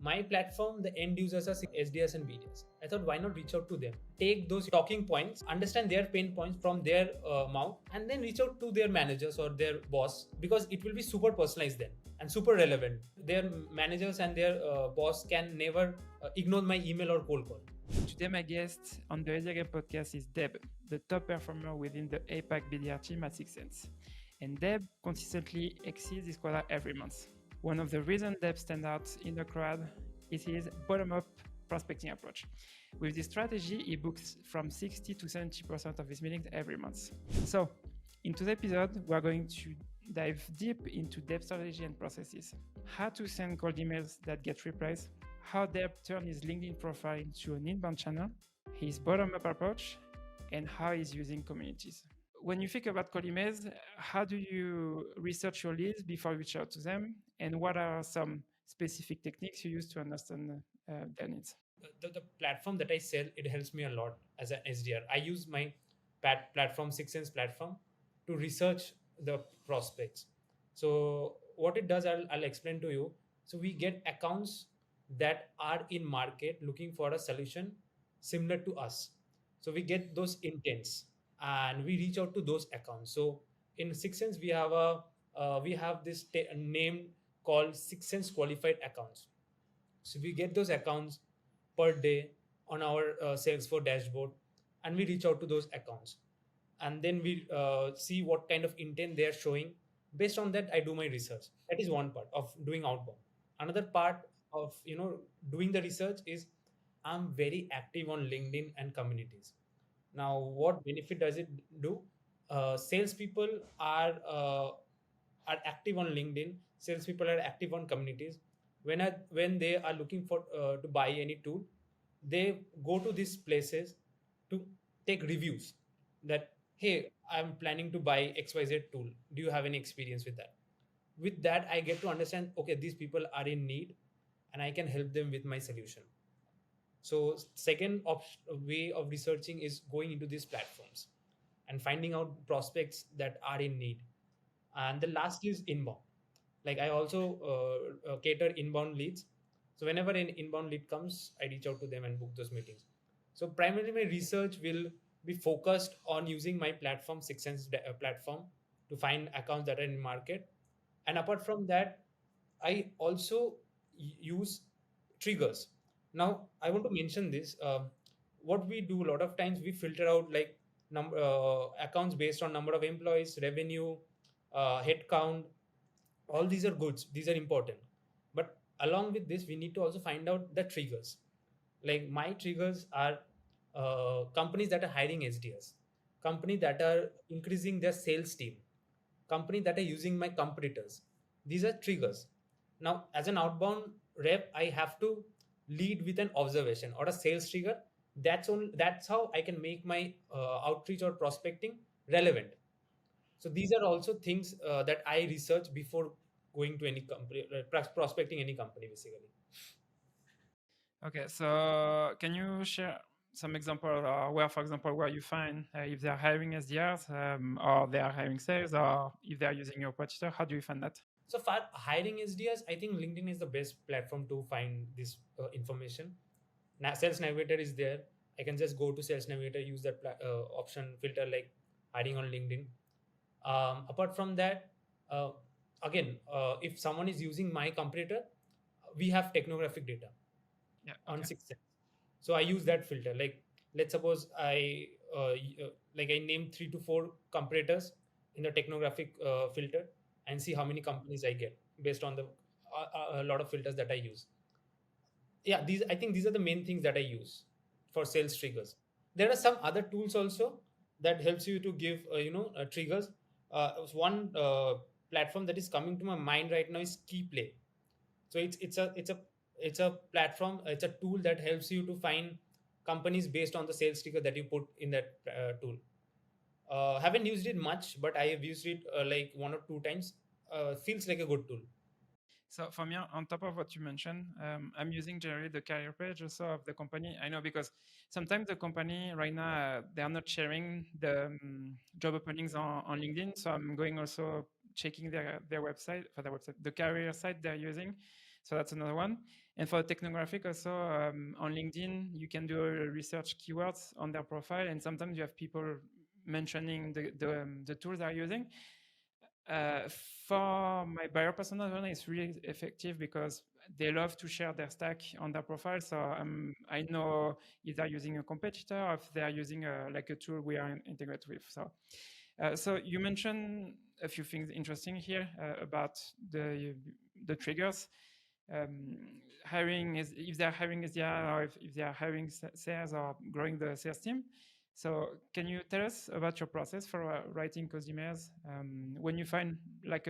my platform, the end users are SDRs and BDRs. I thought, why not reach out to them? Take those talking points, understand their pain points from their mouth, and then reach out to their managers or their boss, because it will be super personalized then and super relevant. Their managers and their boss can never ignore my email or cold call. Today, my guest on the SDR podcast is Deb, the top performer within the APAC BDR team at 6 Sense. And Deb consistently exceeds his quota every month. One of the reasons Deb stands out in the crowd is his bottom-up prospecting approach. With this strategy, he books from 60 to 70% of his meetings every month. So, in today's episode, we are going to dive deep into Deb's strategy and processes. How to send cold emails that get replies, how Deb turned his LinkedIn profile into an inbound channel, his bottom-up approach, and how he's using communities. When you think about cold emails, how do you research your leads before you reach out to them? And what are some specific techniques you use to understand their needs? The platform that I sell, it helps me a lot as an SDR. I use my platform, 6 Sense platform, to research the prospects. So what it does, I'll explain to you. So we get accounts that are in market looking for a solution similar to us. So we get those intents and we reach out to those accounts. So in 6 Sense, we have this name called 6 Sense qualified accounts. So we get those accounts per day on our Salesforce dashboard, and we reach out to those accounts, and then we see what kind of intent they are showing. Based on that, I do my research. That is one part of doing outbound. Another part of doing the research is I'm very active on LinkedIn and communities. Now, what benefit does it do? Salespeople are active on LinkedIn. Salespeople are active on communities. When they are looking for to buy any tool, they go to these places to take reviews. That, hey, I'm planning to buy XYZ tool. Do you have any experience with that? With that, I get to understand, okay, these people are in need, and I can help them with my solution. So second way of researching is going into these platforms and finding out prospects that are in need. And the last is inbound. Like, I also cater inbound leads. So whenever an inbound lead comes, I reach out to them and book those meetings. So primarily my research will be focused on using my platform, 6 Sense platform, to find accounts that are in market. And apart from that, I also use triggers. Now, I want to mention this. What we do a lot of times, we filter out like accounts based on number of employees, revenue, head count. All these are goods. These are important. But along with this, we need to also find out the triggers. Like, my triggers are companies that are hiring SDRs, companies that are increasing their sales team, companies that are using my competitors. These are triggers. Now, as an outbound rep, I have to lead with an observation or a sales trigger. That's how I can make my outreach or prospecting relevant. So these are also things that I research before going to any company, prospecting any company, basically. Okay, so can you share some example where, for example, where you find if they're hiring SDRs or they are hiring sales or if they're using your competitor? How do you find that? So for hiring SDRs, I think LinkedIn is the best platform to find this information. Now, Sales Navigator is there. I can just go to Sales Navigator, use that option filter like hiring on LinkedIn. Apart from that, again, if someone is using my competitor, we have technographic data on Okay. 6 Sense. So I use that filter. Like, let's suppose I name 3 to 4 competitors in the technographic filter and see how many companies I get based on the a lot of filters that I use. Yeah, I think these are the main things that I use for sales triggers. There are some other tools also that helps you to give triggers. One platform that is coming to my mind right now is KeyPlay. So it's a platform, it's a tool that helps you to find companies based on the sales trigger that you put in that tool. Haven't used it much, but I have used it like 1 or 2 times. Feels like a good tool. So for me, on top of what you mentioned, I'm using generally the career page also of the company. I know because sometimes the company right now, they are not sharing the job openings on LinkedIn. So I'm going also checking their website, for their website, the career site they're using. So that's another one. And for technographic also, on LinkedIn, you can do research keywords on their profile, and sometimes you have people mentioning the tools they're using. Uh, for my buyer persona, it's really effective because they love to share their stack on their profile. So I know if they're using a competitor or if they're using like a tool we are integrated with. So you mentioned a few things interesting here about the triggers. Hiring is if they're hiring SDR or if they are hiring sales or growing the sales team. So can you tell us about your process for writing code emails? When you find like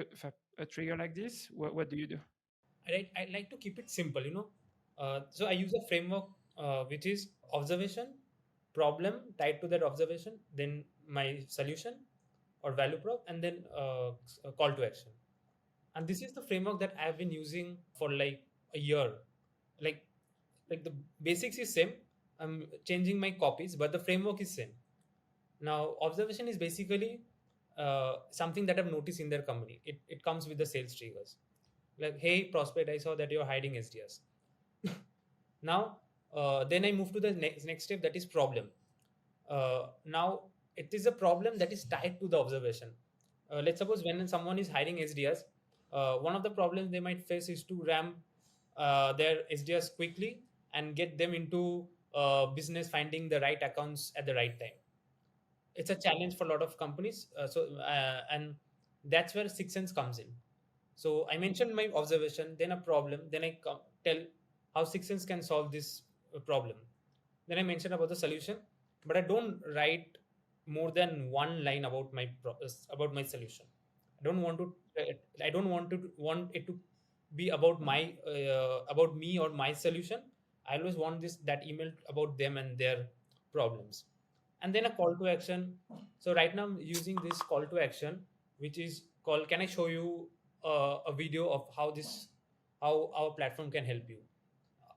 a trigger like this, what do you do? I like to keep it simple, you know. So I use a framework which is observation, problem tied to that observation, then my solution or value prop, and then a call to action. And this is the framework that I've been using for like a year. Like like the basics is same. I'm changing my copies, but the framework is same. Now observation is basically something that I've noticed in their company. It comes with the sales triggers. Like, hey prospect, I saw that you're hiding SDRs. Now then I move to the next step, that is problem. Now it is a problem that is tied to the observation. Let's suppose when someone is hiring SDRs, one of the problems they might face is to ramp their SDRs quickly and get them into business, finding the right accounts at the right time. It's a challenge for a lot of companies. And that's where Six Sense comes in. So I mentioned my observation, then a problem, then I tell how Six Sense can solve this problem. Then I mention about the solution, but I don't write more than one line about about my solution. I don't want to. I don't want it to be about my about me or my solution. I always want that email about them and their problems, and then a call to action. So right now I'm using this call to action, which is called. Can I show you a video of how our platform can help you?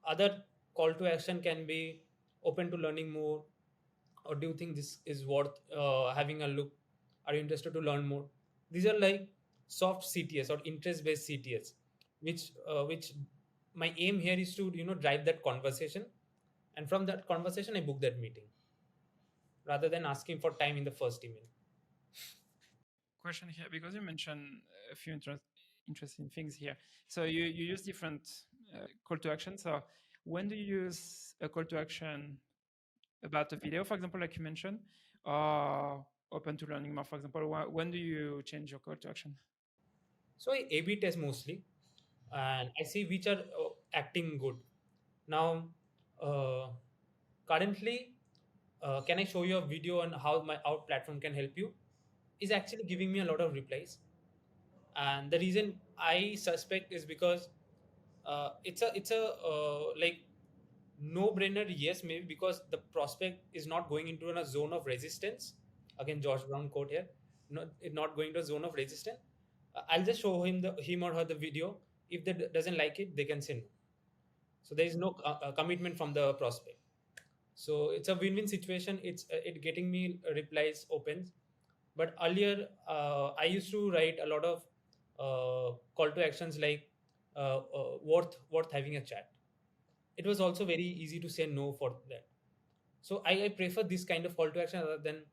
Other call to action can be open to learning more, or do you think this is worth having a look? Are you interested to learn more? These are like soft CTS or interest based CTS, which my aim here is to drive that conversation, and from that conversation I book that meeting rather than asking for time in the first email. Question here, because you mentioned a few interesting things here. So you use different call to action. So when do you use a call to action about a video, for example, like you mentioned, or open to learning more, for example? When do you change your call to action? So I A/B test mostly, and I see which are acting good. Now, uh, currently, can I show you a video on how our platform can help you? Is actually giving me a lot of replies, and the reason I suspect is because it's a like no brainer. Yes, maybe because the prospect is not going into a zone of resistance. Again, Josh Brown quote here. Not going to a zone of resistance. I'll just show him or her the video. If they doesn't like it, they can say no. So there is no commitment from the prospect. So it's a win-win situation. It getting me replies opens. But earlier I used to write a lot of call to actions like worth having a chat. It was also very easy to say no for that. So I prefer this kind of call to action rather than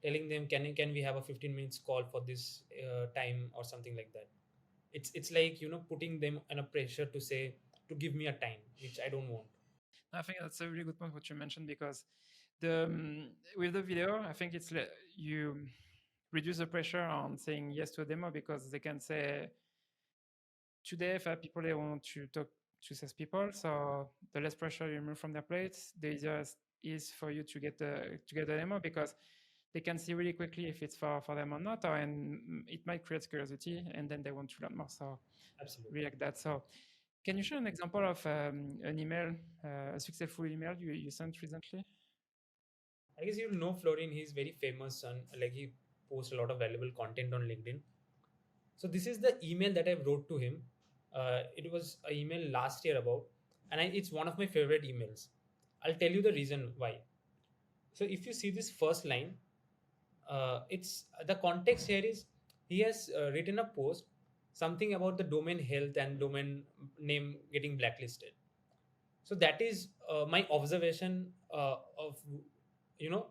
telling them can we have a 15 minutes call for this time or something like that. It's like putting them in a pressure to say to give me a time, which I don't want. I think that's a really good point what you mentioned, because the with the video, I think it's you reduce the pressure on saying yes to a demo, because they can say today if people they want to talk to sales people, so the less pressure you remove from their plates, the easier it is for you to get the demo, because they can see really quickly if it's for them or not, or and it might create curiosity and then they want to learn more. So Absolutely. really like that. So can you share an example of an email, a successful email you sent recently? I guess you'll know Florin. He's very famous and like he posts a lot of valuable content on LinkedIn. So this is the email that I wrote to him. It was an email last year about, and it's one of my favorite emails. I'll tell you the reason why. So if you see this first line, it's the context here is he has written a post something about the domain health and domain name getting blacklisted. So that is my observation of, you know,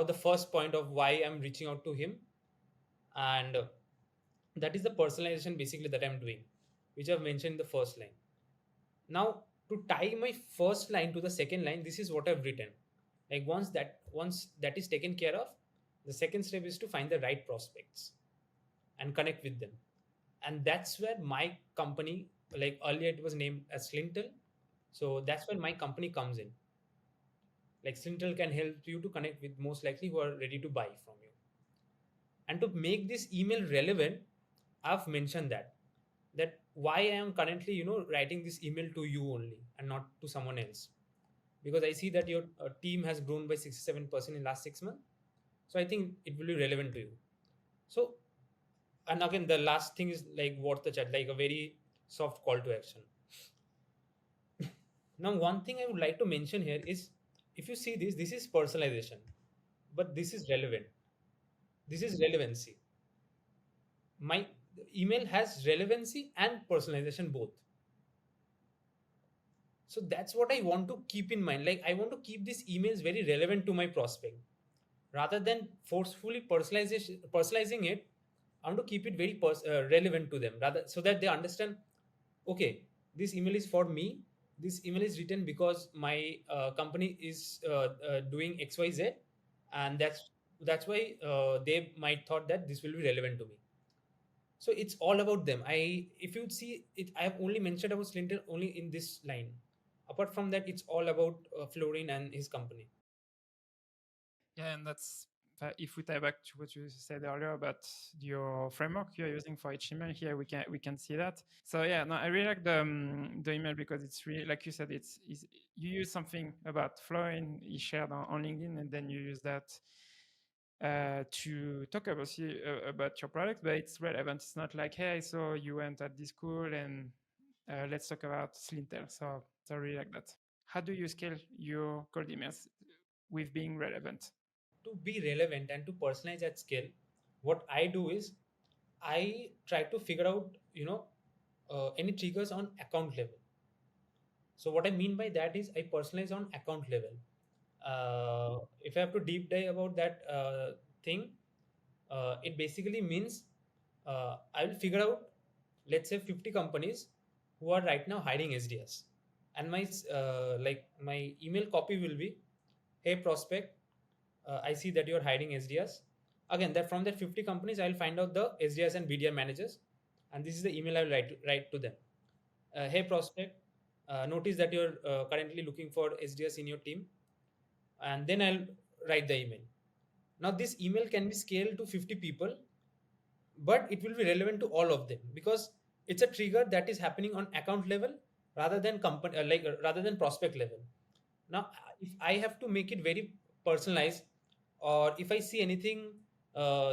the first point of why I'm reaching out to him. And that is the personalization basically that I'm doing, which I've mentioned in the first line. Now, to tie my first line to the second line, this is what I've written. Like once that is taken care of, the second step is to find the right prospects and connect with them. And that's where my company, like earlier it was named as Slintel, so that's where my company comes in. Like Slintel can help you to connect with most likely who are ready to buy from you. And to make this email relevant, I've mentioned that why I am currently, writing this email to you only and not to someone else, because I see that your team has grown by 67% in last 6 months. So I think it will be relevant to you. So, and again, the last thing is like worth the chat, like a very soft call to action. Now, one thing I would like to mention here is, if you see this is personalization, but this is relevant. This is relevancy. My email has relevancy and personalization both. So that's what I want to keep in mind. Like I want to keep these emails very relevant to my prospect rather than forcefully personalizing it. I want to keep it very relevant to them, rather so that they understand, okay, this email is for me. This email is written because my company is doing XYZ, and that's why they might thought that this will be relevant to me. So it's all about them. If you see it, I have only mentioned about Slinter only in this line. Apart from that, it's all about Florin and his company. Yeah, and that's if we tie back to what you said earlier about your framework you're using for each email. Here we can see that. So yeah, no, I really like the email because it's really, like you said, it's you use something about Florin he shared on LinkedIn, and then you use that to talk about your product, but it's relevant. It's not like, hey, so you went at this school and let's talk about Slintel. So I really like that. How do you scale your cold emails with being relevant? To be relevant and to personalize at scale, what I do is I try to figure out, any triggers on account level. So what I mean by that is I personalize on account level. If I have to deep dive about that thing, it basically means I will figure out, let's say, 50 companies who are right now hiring SDRs, and my email copy will be, "Hey prospect, I see that you're hiring SDRs." Again, that from that 50 companies, I'll find out the SDRs and BDR managers, and this is the email I will write to them. Hey prospect, notice that you're currently looking for SDRs in your team, and then I'll write the email. Now, this email can be scaled to 50 people, but it will be relevant to all of them because it's a trigger that is happening on account level rather than company rather than prospect level. Now, if I have to make it very personalized, or if I see anything,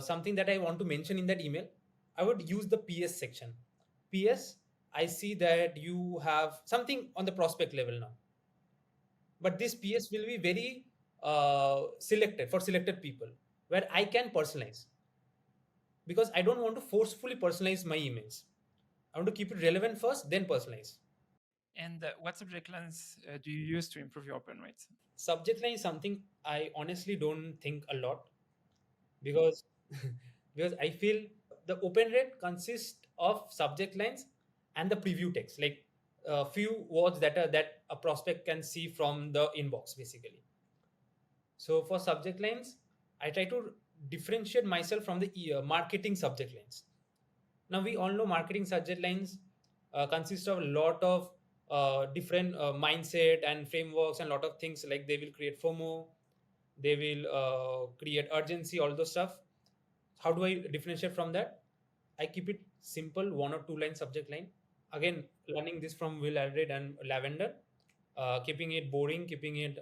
something that I want to mention in that email, I would use the PS section. PS, I see that you have something on the prospect level now, but this PS will be very selected for selected people where I can personalize, because I don't want to forcefully personalize my emails. I want to keep it relevant first, then personalize. And what subject lines do you use to improve your open rate? Subject line is something I honestly don't think a lot, because because I feel the open rate consists of subject lines and the preview text, like a few words that a prospect can see from the inbox basically. So for subject lines, I try to differentiate myself from the marketing subject lines. Now we all know marketing subject lines consist of a lot of different mindset and frameworks and a lot of things, like they will create FOMO, they will create urgency, all those stuff. How do I differentiate from that? I keep it simple, one or two line subject line. Again, learning this from Will Alred and Lavender, keeping it boring, keeping it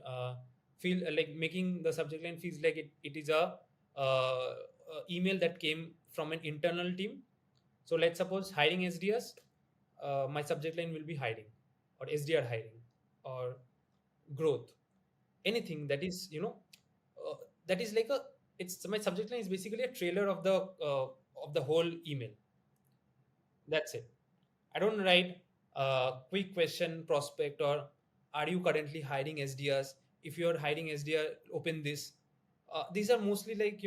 feel like making the subject line feels like it is email that came from an internal team. So let's suppose hiring SDRs, my subject line will be hiring, or SDR hiring, or growth, anything that is, that is like it's my subject line is basically a trailer of the whole email. That's it. I don't write quick question prospect or are you currently hiring SDRs? If you're hiring SDR, open this. These are mostly like,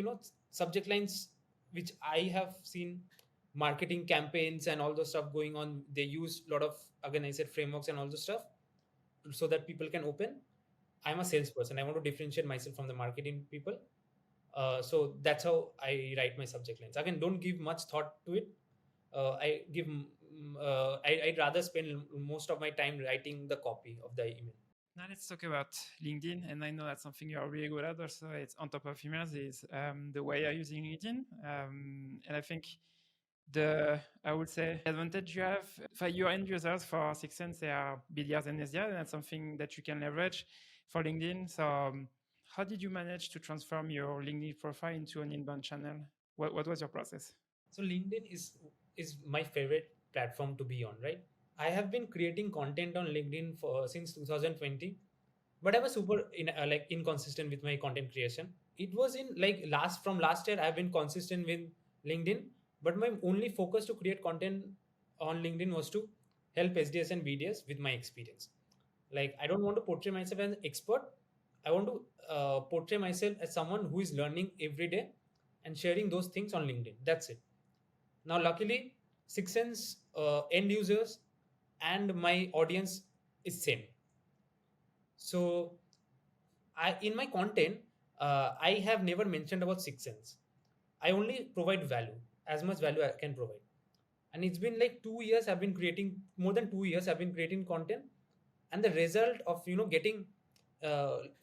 subject lines which I have seen marketing campaigns and all those stuff going on. They use a lot of, again, I said frameworks and all those stuff so that people can open. I'm a salesperson. I want to differentiate myself from the marketing people. So that's how I write my subject lines. Again, don't give much thought to it. I'd rather spend most of my time writing the copy of the email. Now let's talk about LinkedIn, and I know that's something you're really good at. Also, it's on top of emails is the way you're using LinkedIn, and I think I would say advantage you have for your end users for 6sense, they are BDRs and SDRs, and that's something that you can leverage for LinkedIn. So, how did you manage to transform your LinkedIn profile into an inbound channel? What was your process? So LinkedIn is my favorite platform to be on, right? I have been creating content on LinkedIn for since 2020, but I was super inconsistent with my content creation. It was in like last year I've been consistent with LinkedIn, but my only focus to create content on LinkedIn was to help SDS and BDS with my experience. Like I don't want to portray myself as an expert. I want to portray myself as someone who is learning every day and sharing those things on LinkedIn. That's it. Now, luckily, 6sense end users and my audience is same. So, in my content, I have never mentioned about 6sense. I only provide value, as much value I can provide. And it's been like 2 years. I've been creating more than 2 years. I've been creating content, and the result of getting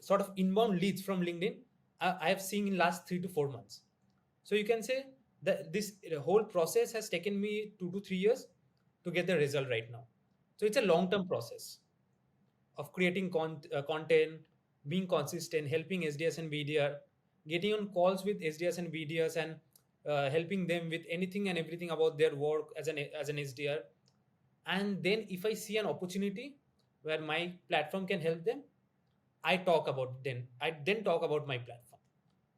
sort of inbound leads from LinkedIn, I have seen in last 3 to 4 months. So you can say that this whole process has taken me 2 to 3 years to get the result right now. So it's a long-term process of creating content, being consistent, helping SDS and BDR, getting on calls with SDS and BDRs, and helping them with anything and everything about their work as an SDR. And then if I see an opportunity where my platform can help them, I talk about them. I then talk about my platform.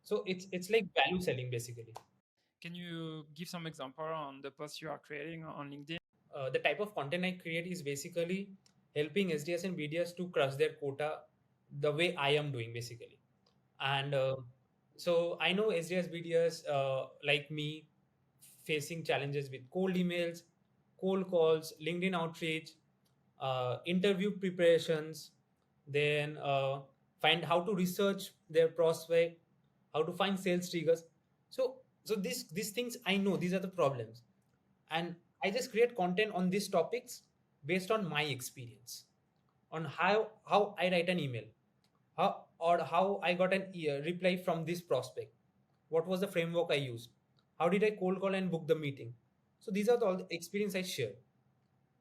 So it's like value selling basically. Can you give some example on the posts you are creating on LinkedIn? The type of content I create is basically helping SDS and BDS to crush their quota the way I am doing basically. And so I know SDS BDS like me facing challenges with cold emails, cold calls, LinkedIn outreach, interview preparations, then find how to research their prospect, how to find sales triggers. So these things I know these are the problems, and I just create content on these topics based on my experience, on how I write an email, how I got an reply from this prospect, what was the framework I used, how did I cold call and book the meeting. So these are all the experience I share,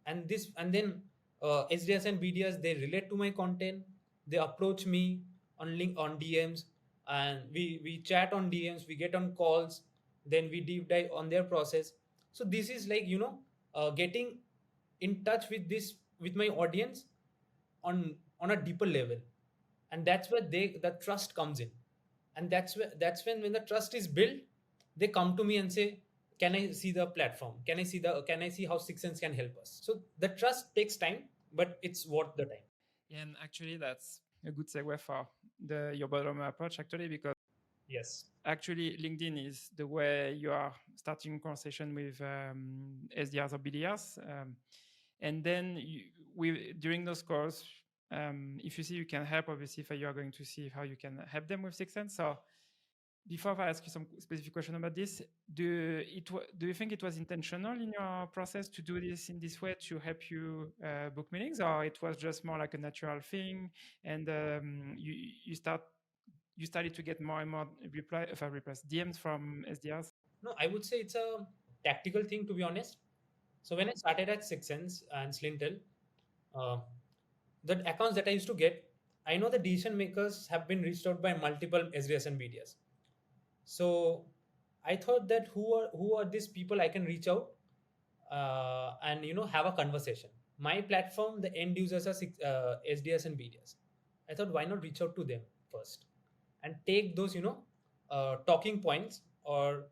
and then SDS and BDS they relate to my content. They approach me on DMs, and we chat on DMs. We get on calls, then we deep dive on their process. So this is like getting in touch with my audience on a deeper level, and that's where the trust comes in, and that's when the trust is built, they come to me and say, can I see the platform, can I see how 6sense can help us. So the trust takes time, but it's worth the time. Yeah, and actually, that's a good segue for your bottom approach, actually, because Yes. actually LinkedIn is the way you are starting conversation with SDRs or BDRs, and then during those calls, if you see you can help, obviously, if you are going to see how you can help them with 6sense. So before I ask you some specific question about this, do you think it was intentional in your process to do this in this way to help you book meetings, or it was just more like a natural thing, and you started to get more and more replies, DMs from SDRs? No, I would say it's a tactical thing, to be honest. So when I started at 6sense and Slintel, uh, the accounts that I used to get, I know the decision makers have been reached out by multiple SDS and BDS. So I thought that who are these people I can reach out and have a conversation. My platform, the end users are SDS and BDS. I thought why not reach out to them first and take those talking points or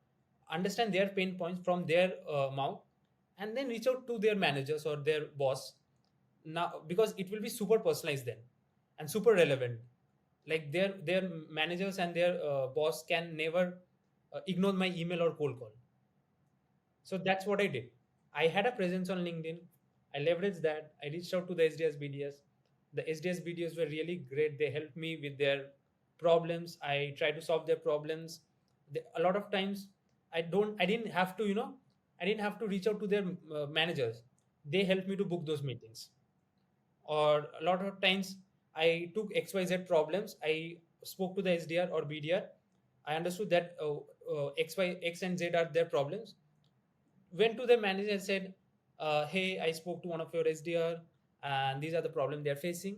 understand their pain points from their mouth, and then reach out to their managers or their boss now, because it will be super personalized then and super relevant. Like their managers and their boss can never ignore my email or cold call. So that's what I did. I had a presence on LinkedIn. I leveraged that. I reached out to the SDS BDS. The SDS BDS were really great. They helped me with their problems. I tried to solve their problems. A lot of times, I didn't have to, I didn't have to reach out to their managers. They helped me to book those meetings. Or a lot of times, I took XYZ problems. I spoke to the SDR or BDR. I understood that X and Z are their problems. Went to the manager and said, "Hey, I spoke to one of your SDR, and these are the problem they are facing.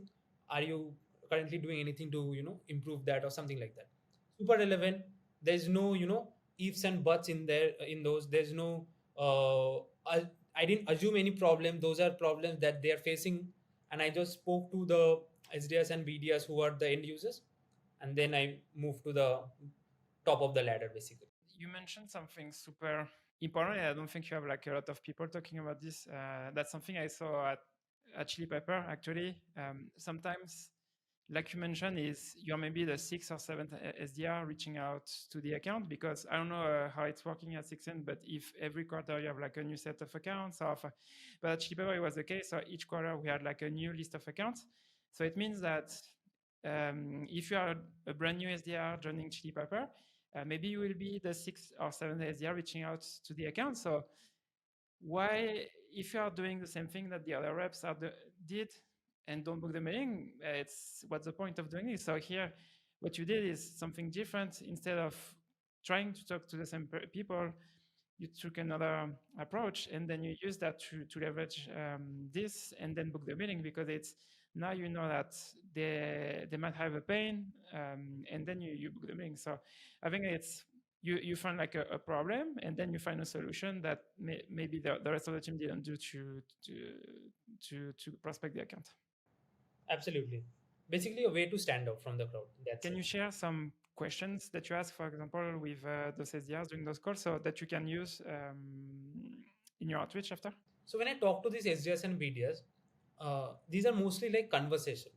Are you currently doing anything to improve that or something like that?" Super relevant. There's no ifs and buts in there in those. There's no I didn't assume any problem. Those are problems that they are facing, and I just spoke to the SDRs and BDRs who are the end users, and then I moved to the top of the ladder basically. You mentioned something super important. I don't think you have like a lot of people talking about this. That's something I saw at Chili Pepper actually. Sometimes, like you mentioned, is you're maybe the sixth or seventh SDR reaching out to the account, because I don't know how it's working at 6N, but if every quarter you have like a new set of accounts, but at Chili Pepper it was the case. So each quarter we had like a new list of accounts. So it means that if you are a brand new SDR joining Chili Pepper, maybe you will be the sixth or seventh SDR reaching out to the account. So why, if you are doing the same thing that the other reps did and don't book the meeting, what's the point of doing it? So here, what you did is something different. Instead of trying to talk to the same people, you took another approach, and then you use that to leverage this and then book the meeting, because it's now you know that they might have a pain, and then you book the meeting. So I think it's you find like a problem, and then you find a solution that maybe the rest of the team didn't do to prospect the account. Absolutely. Basically, a way to stand out from the crowd. Can you share some questions that you ask, for example, with those SDRs during those calls, so that you can use in your outreach after? So when I talk to these SDRs and BDRs, these are mostly like conversation.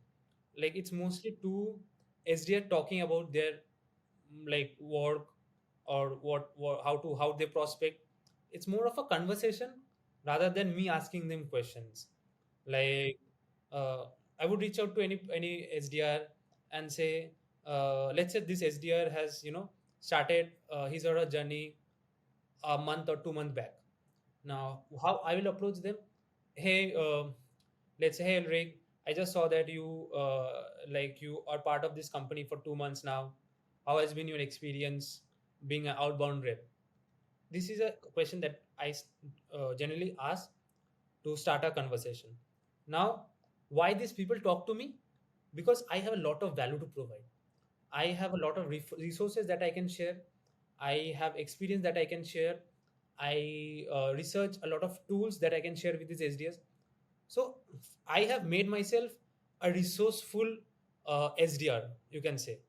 Like it's mostly two SDR talking about their like work or how they prospect. It's more of a conversation rather than me asking them questions. Like I would reach out to any SDR and say, let's say this SDR has started his or her journey a month or 2 months back. Now, how I will approach them? Hey, let's say, hey, Rick, I just saw that you are part of this company for 2 months now. How has been your experience being an outbound rep? This is a question that I generally ask to start a conversation. Now, why these people talk to me? Because I have a lot of value to provide. I have a lot of resources that I can share. I have experience that I can share. I research a lot of tools that I can share with these SDRs. So I have made myself a resourceful SDR, you can say,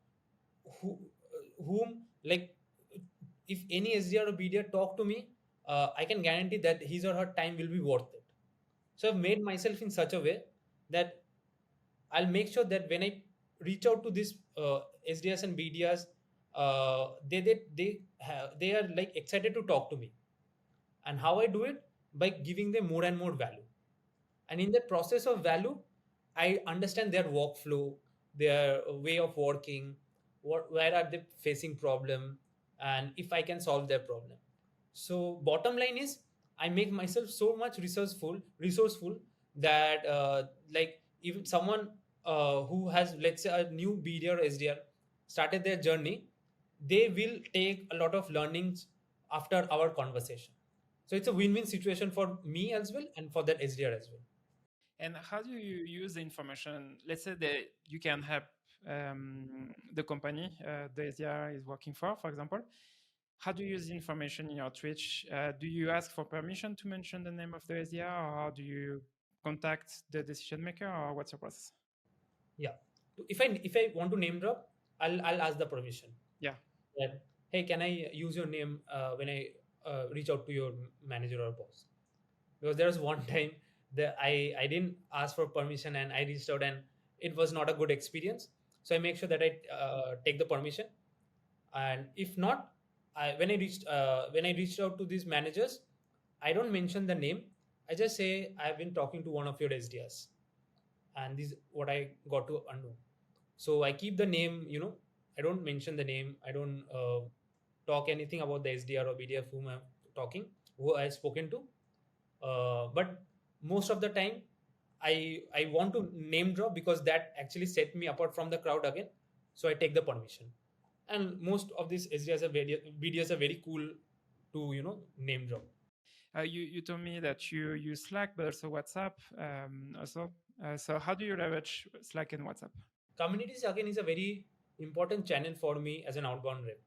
whom like if any SDR or BDR talk to me, I can guarantee that his or her time will be worth it. So I've made myself in such a way that I'll make sure that when I reach out to these SDRs and BDRs, they are like excited to talk to me. And how I do it? By giving them more and more value. And in the process of value, I understand their workflow, their way of working, where are they facing problem, and if I can solve their problem. So bottom line is, I make myself so much resourceful that like even someone who has, let's say, a new BDR or SDR started their journey, they will take a lot of learnings after our conversation. So it's a win-win situation for me as well and for that SDR as well. And how do you use the information? Let's say that you can help the company the SDR is working for example. How do you use the information in your Twitch? Do you ask for permission to mention the name of the SDR, or how do you contact the decision maker, or what's your process? Yeah. If I want to name drop, I'll ask the permission. Yeah. That, hey, can I use your name when I reach out to your manager or boss? because there was one time that I didn't ask for permission and I reached out and it was not a good experience. So I make sure that I take the permission, and if not, when I reached out to these managers, I don't mention the name. I just say I've been talking to one of your SDRs, and this is what I got to unknow. So I keep the name, I don't mention the name. I don't talk anything about the SDR or BDF whom I'm talking, who I've spoken to. But most of the time, I want to name drop because that actually set me apart from the crowd again. So I take the permission. And most of these SDRs are BDRs are very cool to name drop. You told me that you use Slack, but also WhatsApp also. So how do you leverage Slack and WhatsApp? Communities again is a very important channel for me as an outbound rep.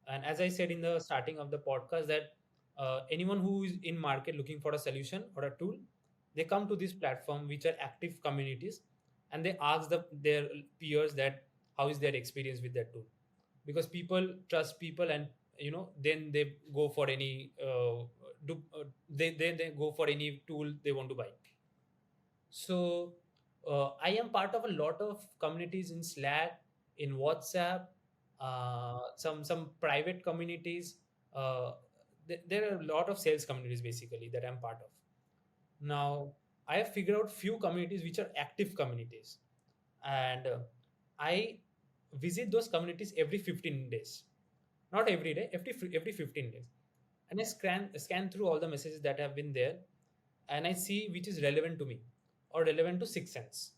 And as I said in the starting of the podcast, that anyone who is in market looking for a solution or a tool, they come to this platform which are active communities, and they ask their peers that how is their experience with that tool, because people trust people, and then they go for any they go for any tool they want to buy. So I am part of a lot of communities in Slack, in WhatsApp, some private communities. Uh, there are a lot of sales communities basically that I'm part of. Now I have figured out few communities which are active communities, and I visit those communities every 15 days, not every day, every 15 days, and I scan through all the messages that have been there, and I see which is relevant to me or relevant to Six Sense,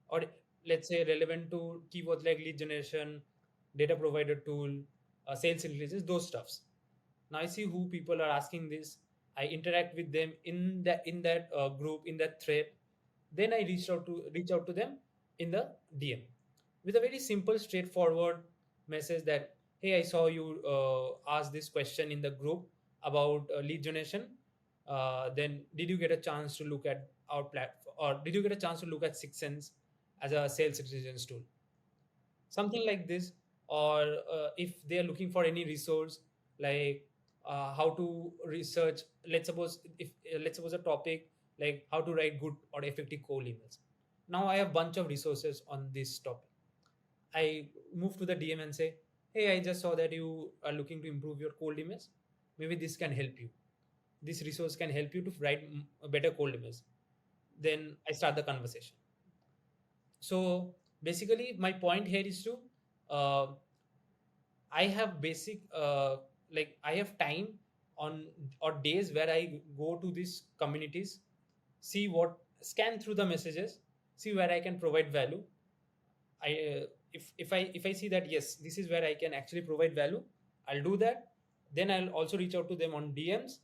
or let's say relevant to keywords like lead generation, data provider tool, sales intelligence, those stuffs. Now I see who people are asking this. I interact with them in that group, in that thread. Then I reach out to them in the DM with a very simple, straightforward message that, hey, I saw you ask this question in the group about lead generation. Then did you get a chance to look at our platform, or did you get a chance to look at Six Sense as a sales intelligence tool? Something like this. Or if they are looking for any resource, like how to research, let's suppose a topic like how to write good or effective cold emails. Now I have bunch of resources on this topic. I move to the DM and say, hey, I just saw that you are looking to improve your cold emails. Maybe this can help you. This resource can help you to write a better cold emails. Then I start the conversation. So basically my point here is to uh, I have basic like I have time on or days where I go to these communities, see what, scan through the messages, see where I can provide value. I if I see that yes, this is where I can actually provide value, I'll do that. Then I'll also reach out to them on DMs,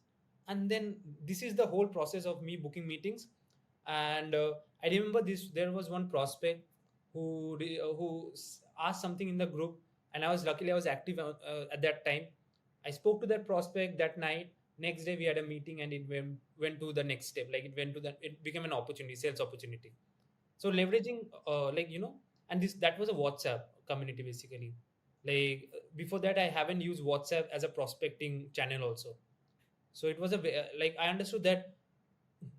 and then this is the whole process of me booking meetings. And I remember this. There was one prospect who asked something in the group, and I was active at that time. I spoke to that prospect that night. Next day we had a meeting, and it went to the next step. Like it became an opportunity, sales opportunity. So leveraging and this that was a WhatsApp community basically. Like before that I haven't used WhatsApp as a prospecting channel also. So it was like I understood that,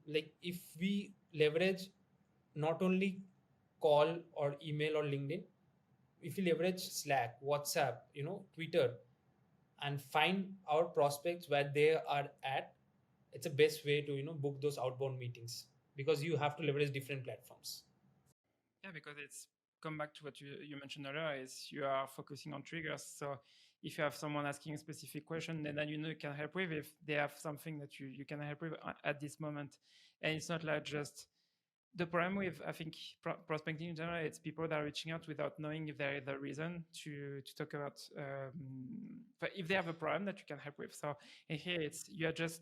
like if we leverage not only call or email or LinkedIn, if we leverage Slack, WhatsApp, Twitter, and find our prospects where they are at, it's the best way to book those outbound meetings, because you have to leverage different platforms. Yeah, because it's come back to what you mentioned earlier is you are focusing on triggers. So if you have someone asking a specific question, then you can help with if they have something that you can help with at this moment. And it's not like just the problem with, I think, prospecting in general, it's people that are reaching out without knowing if there is a reason to talk about, but if they have a problem that you can help with. So and here it's, you're just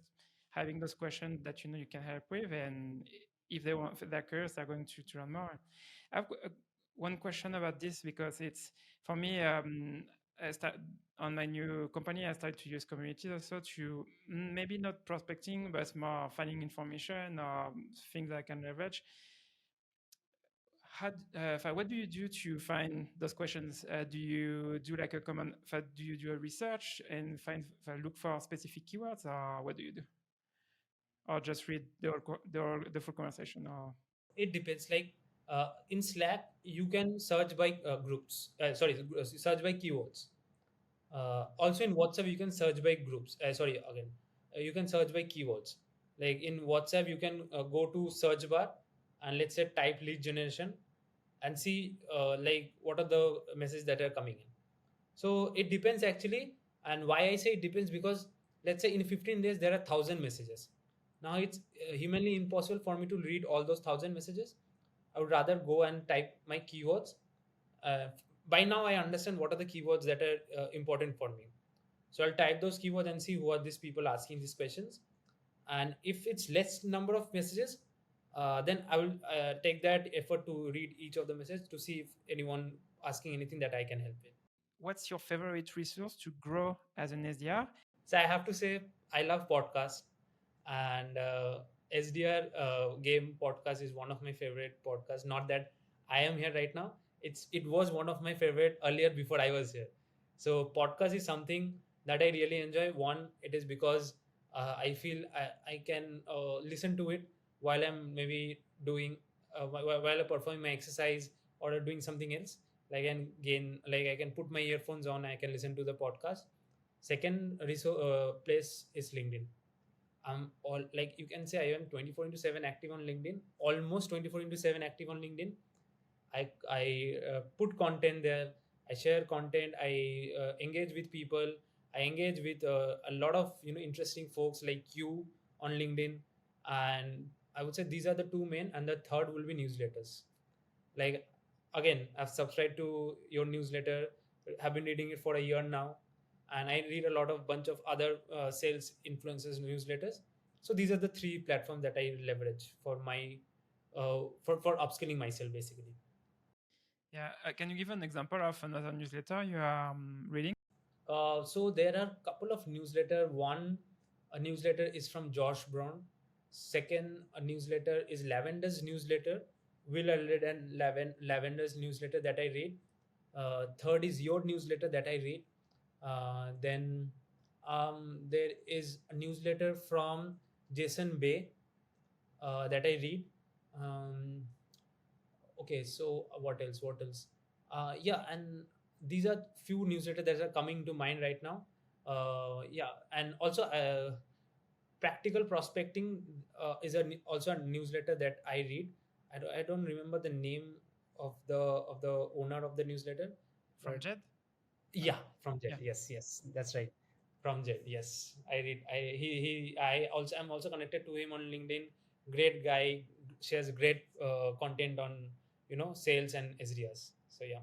having those questions that you can help with, and if they want, if they're curious, they're going to learn more. I have one question about this because it's, for me, I start, on my new company, I started to use communities also to maybe not prospecting, but more finding information or things that I can leverage. What do you do to find those questions? Do you do like a common, do you do a research and look for specific keywords, or what do you do? or just read the full conversation? Or It depends. Like in Slack, you can search by groups. Search by keywords. Also in WhatsApp, you can search by groups. You can search by keywords. Like in WhatsApp, you can go to search bar and let's say type lead generation and see like what are the messages that are coming in. So it depends actually. And why I say it depends because let's say in 15 days there are 1,000 messages. Now it's humanly impossible for me to read all those 1,000 messages. I would rather go and type my keywords. Uh, by now I understand what are the keywords that are important for me. So I'll type those keywords and see who are these people asking these questions. And if it's less number of messages, then I will take that effort to read each of the messages to see if anyone asking anything that I can help with. what's your favorite resource to grow as an SDR? So I have to say I love podcasts, and SDR game podcast is one of my favorite podcasts. Not that I am here right now. It was one of my favorite earlier before I was here. So podcast is something that I really enjoy. One, it is because I feel I can listen to it while I'm maybe doing while I'm performing my exercise or doing something else. Like I can put my earphones on. I can listen to the podcast. Second place is LinkedIn. I'm all like you can say I am 24 into 7 active on LinkedIn, almost 24 into 7 active on LinkedIn. I put content there. I share content. I engage with people. I engage with a lot of interesting folks like you on LinkedIn, and I would say these are the two main, and the third will be newsletters. Like again, I've subscribed to your newsletter, have been reading it for a year now, and I read a lot of bunch of other sales influencers newsletters. So these are the three platforms that I leverage for my for upskilling myself basically. Yeah, can you give an example of another newsletter you are reading? So there are a couple of newsletter. One, a newsletter is from Josh Brown. Second, a newsletter is Lavender's newsletter. Will Alred and Lavender's newsletter that I read. Third is your newsletter that I read. Then there is a newsletter from Jason Bay that I read. Um, okay, so what else? What else? Yeah, and these are few newsletters that are coming to mind right now. Yeah, and also practical prospecting also a newsletter that I read. I don't remember the name of the owner of the newsletter, From but Jed? yeah, from Jet. Yeah. Yes, yes, that's right. From Jet. Yes, I read. I'm also connected to him on LinkedIn. Great guy, shares great content on sales and SDRs. So yeah.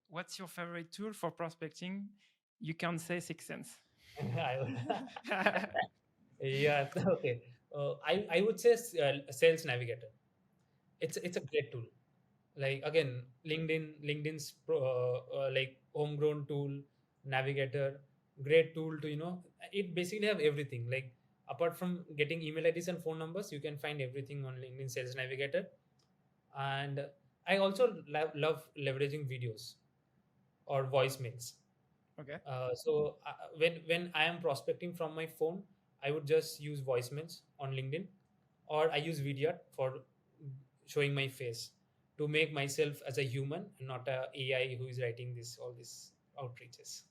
What's your favorite tool for prospecting? You can say Six Sense. I would, yeah. Okay. I would say Sales Navigator. It's a great tool. Like again, LinkedIn's like homegrown tool, Navigator, great tool to it basically have everything. Like apart from getting email IDs and phone numbers, you can find everything on LinkedIn Sales Navigator. And I also love leveraging videos or voicemails. Okay. When I am prospecting from my phone, I would just use voicemails on LinkedIn, or I use video for showing my face to make myself as a human and not a AI who is writing this all these outreaches.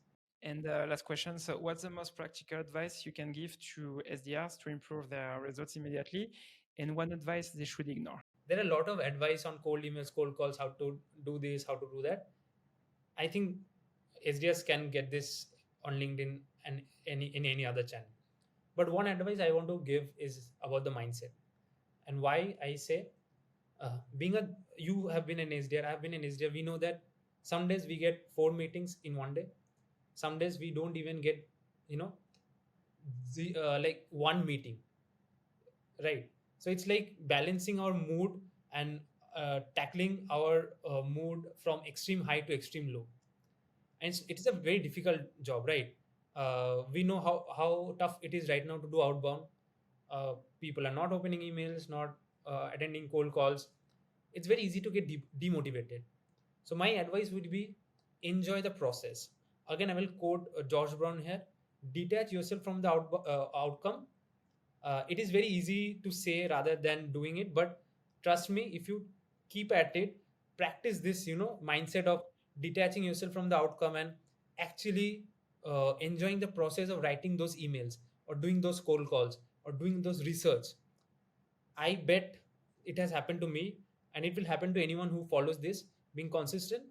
And last question. So, what's the most practical advice you can give to SDRs to improve their results immediately? And one advice they should ignore? There are a lot of advice on cold emails, cold calls, how to do this, how to do that. I think SDRs can get this on LinkedIn and any other channel. But one advice I want to give is about the mindset and why I say being a you have been an SDR, I have been an SDR. We know that some days we get 4 meetings in one day. Some days we don't even get you know like one meeting, right? So it's like balancing our mood and tackling our mood from extreme high to extreme low, and it is a very difficult job, right? We know how tough it is right now to do outbound. People are not opening emails, not attending cold calls. It's very easy to get demotivated. So my advice would be enjoy the process. Again, I will quote George Brown here: detach yourself from the outcome It is very easy to say rather than doing it, but trust me, if you keep at it, practice this, mindset of detaching yourself from the outcome and actually enjoying the process of writing those emails or doing those cold calls or doing those research. I bet it has happened to me, and it will happen to anyone who follows this. Being consistent,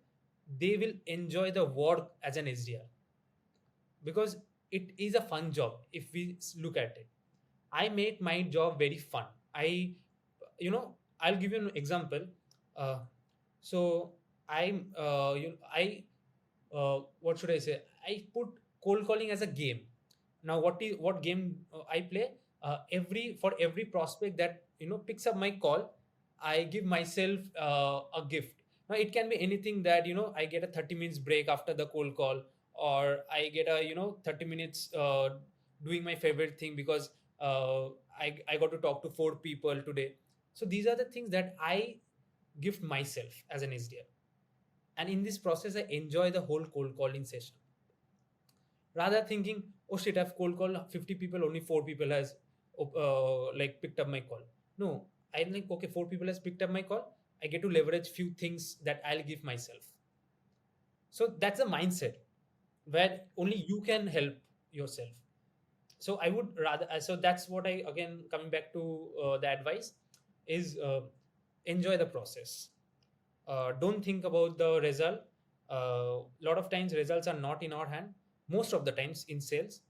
they will enjoy the work as an SDR because it is a fun job if we look at it. I make my job very fun. I'll give you an example. Uh, so what should I say? I put cold calling as a game. Now, what game I play? Every prospect that picks up my call, I give myself a gift. Now, it can be anything that I get a 30 minutes break after the cold call, or I get a 30 minutes doing my favorite thing because I got to talk to 4 people today. So these are the things that I gift myself as an SDR. And in this process, I enjoy the whole cold calling session. Rather thinking, oh shit, I've cold called 50 people, only 4 people has picked up my call. No, I think, okay, 4 people has picked up my call. I get to leverage few things that I'll give myself. So that's a mindset where only you can help yourself. So I would rather, so that's what I, again, coming back to the advice is enjoy the process. Don't think about the result. A lot of times results are not in our hand, most of the times in sales.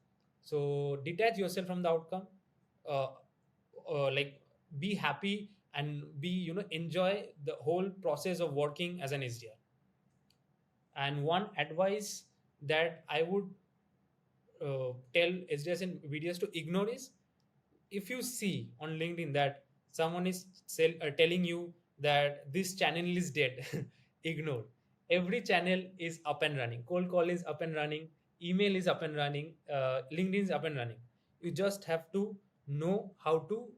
So detach yourself from the outcome. uh, like, be happy and be enjoy the whole process of working as an SDR. And one advice that I would tell SDRs and BDRs to ignore is, if you see on LinkedIn that someone is telling you that this channel is dead, ignore. Every channel is up and running. Cold call is up and running. Email is up and running. LinkedIn is up and running. You just have to know how to,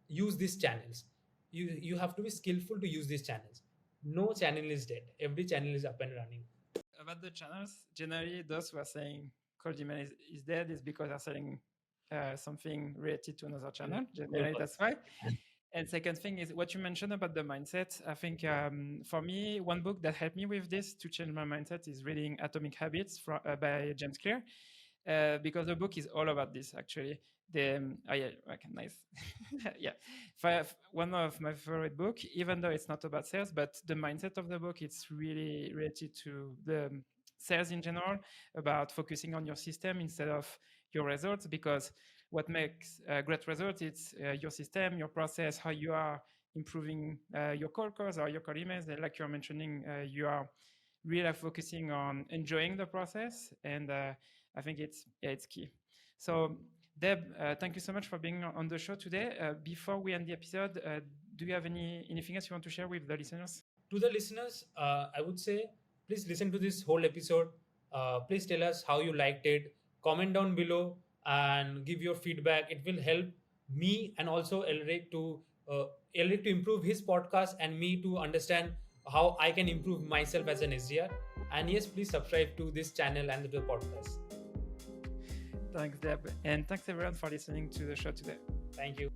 use these channels. You have to be skillful to use these channels. No channel is dead. Every channel is up and running. About the channels, generally those who are saying cold email is dead is because they're selling something related to another channel. Generally, that's why. And second thing is what you mentioned about the mindset. I think for me, one book that helped me with this to change my mindset is reading Atomic Habits by James Clear, because the book is all about this actually. Oh yeah, okay, nice. Yeah, one of my favorite book, even though it's not about sales, but the mindset of the book, it's really related to the sales in general, about focusing on your system instead of your results, because what makes great results, it's your system, your process, how you are improving your call calls or your call emails. Like you're mentioning, you are really focusing on enjoying the process, and I think it's key. So Deb, thank you so much for being on the show today. Before we end the episode, do you have anything else you want to share with the listeners? To the listeners, I would say, please listen to this whole episode. Please tell us how you liked it. Comment down below and give your feedback. It will help me and also Elric to improve his podcast and me to understand how I can improve myself as an SDR. And yes, please subscribe to this channel and to the podcast. Thanks, Deb. And thanks everyone for listening to the show today. Thank you.